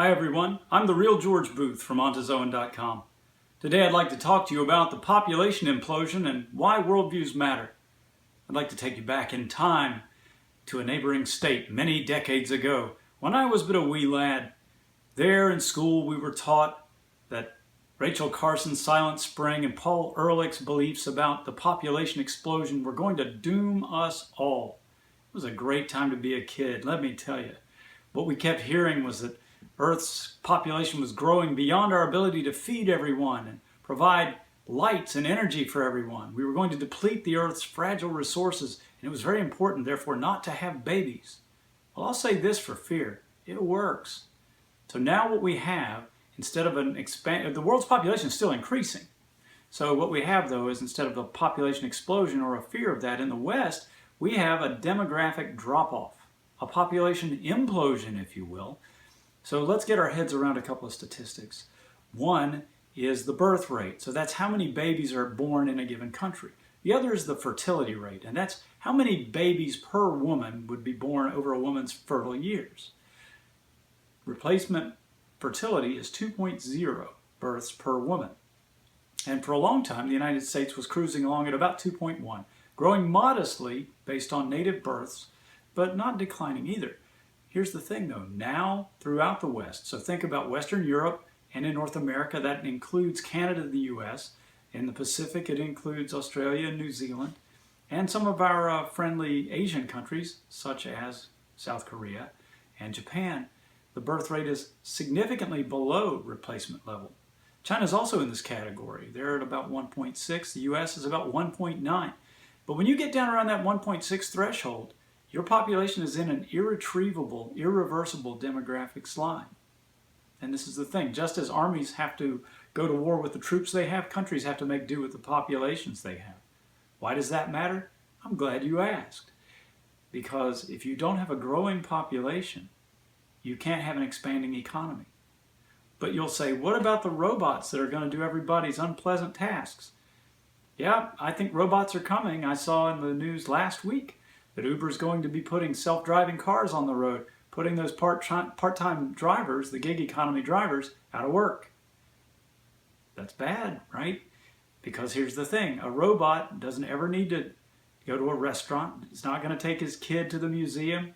Hi everyone, I'm the real George Booth from Ontozoan.com. Today I'd like to talk to you about the population implosion and why worldviews matter. I'd like to take you back in time to a neighboring state many decades ago when I was but a wee lad. There in school we were taught that Rachel Carson's Silent Spring and Paul Ehrlich's beliefs about the population explosion were going to doom us all. It was a great time to be a kid, let me tell you. What we kept hearing was that Earth's population was growing beyond our ability to feed everyone and provide lights and energy for everyone. We were going to deplete the Earth's fragile resources, and it was very important, therefore, not to have babies. Well, I'll say this for fear. It works. So now what we have, instead of the world's population is still increasing. So what we have, though, is instead of a population explosion or a fear of that in the West, we have a demographic drop-off, a population implosion, if you will. So let's get our heads around a couple of statistics. One is the birth rate. So that's how many babies are born in a given country. The other is the fertility rate, and that's how many babies per woman would be born over a woman's fertile years. Replacement fertility is 2.0 births per woman. And for a long time, the United States was cruising along at about 2.1, growing modestly based on native births, but not declining either. Here's the thing though, now throughout the West, so think about Western Europe and in North America, that includes Canada, the US, in the Pacific it includes Australia and New Zealand, and some of our friendly Asian countries such as South Korea and Japan. The birth rate is significantly below replacement level. China is also in this category. They're at about 1.6, the US is about 1.9. But when you get down around that 1.6 threshold, your population is in an irretrievable, irreversible demographic slide. And this is the thing, just as armies have to go to war with the troops they have, countries have to make do with the populations they have. Why does that matter? I'm glad you asked. Because if you don't have a growing population, you can't have an expanding economy. But you'll say, what about the robots that are going to do everybody's unpleasant tasks? Yeah, I think robots are coming. I saw in the news last week that Uber is going to be putting self-driving cars on the road, putting those part-time drivers, the gig economy drivers, out of work. That's bad, right? Because here's the thing, a robot doesn't ever need to go to a restaurant. It's not going to take his kid to the museum.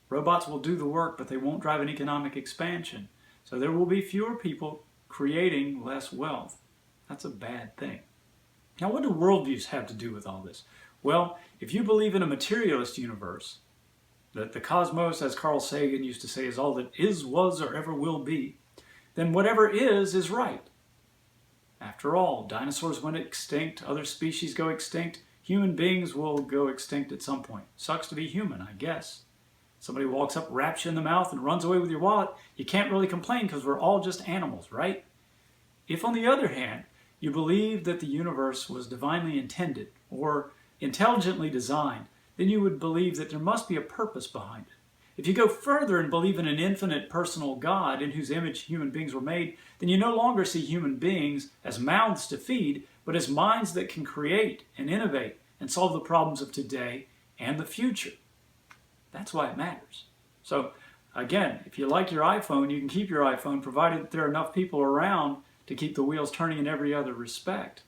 Robots will do the work, but they won't drive an economic expansion. So there will be fewer people creating less wealth. That's a bad thing. Now, what do worldviews have to do with all this? Well, if you believe in a materialist universe, that the cosmos, as Carl Sagan used to say, is all that is, was, or ever will be, then whatever is right. After all, dinosaurs went extinct, other species go extinct, human beings will go extinct at some point. Sucks to be human, I guess. Somebody walks up, wraps you in the mouth, and runs away with your wallet, you can't really complain because we're all just animals, right? If, on the other hand, you believe that the universe was divinely intended, or intelligently designed, then you would believe that there must be a purpose behind it. If you go further and believe in an infinite personal God in whose image human beings were made, then you no longer see human beings as mouths to feed, but as minds that can create and innovate and solve the problems of today and the future. That's why it matters. So again, if you like your iPhone, you can keep your iPhone provided that there are enough people around to keep the wheels turning in every other respect.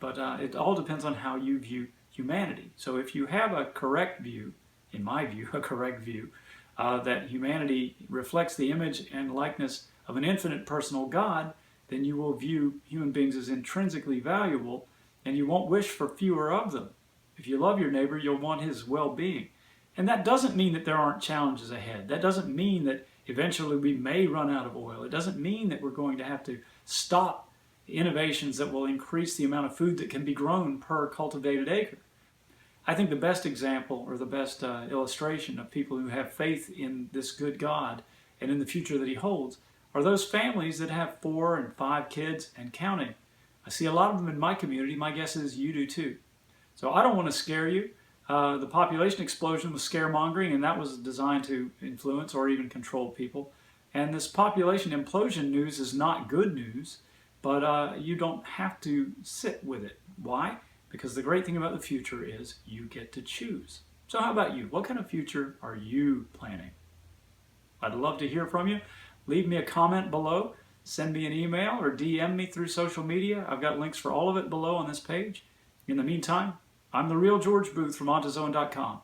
But it all depends on how you view humanity. So if you have a correct view, in my view, a correct view, that humanity reflects the image and likeness of an infinite personal God, then you will view human beings as intrinsically valuable, and you won't wish for fewer of them. If you love your neighbor, you'll want his well-being. And that doesn't mean that there aren't challenges ahead. That doesn't mean that eventually we may run out of oil. It doesn't mean that we're going to have to stop innovations that will increase the amount of food that can be grown per cultivated acre. I think the best example or the best illustration of people who have faith in this good God and in the future that he holds are those families that have 4 and 5 kids and counting. I see a lot of them in my community. My guess is you do too. So I don't want to scare you. The population explosion was scaremongering, and that was designed to influence or even control people. And this population implosion news is not good news, but you don't have to sit with it. Why? Because the great thing about the future is you get to choose. So how about you? What kind of future are you planning? I'd love to hear from you. leave me a comment below, send me an email, or DM me through social media. I've got links for all of it below on this page. In the meantime, I'm the real George Booth from Ontozoan.com.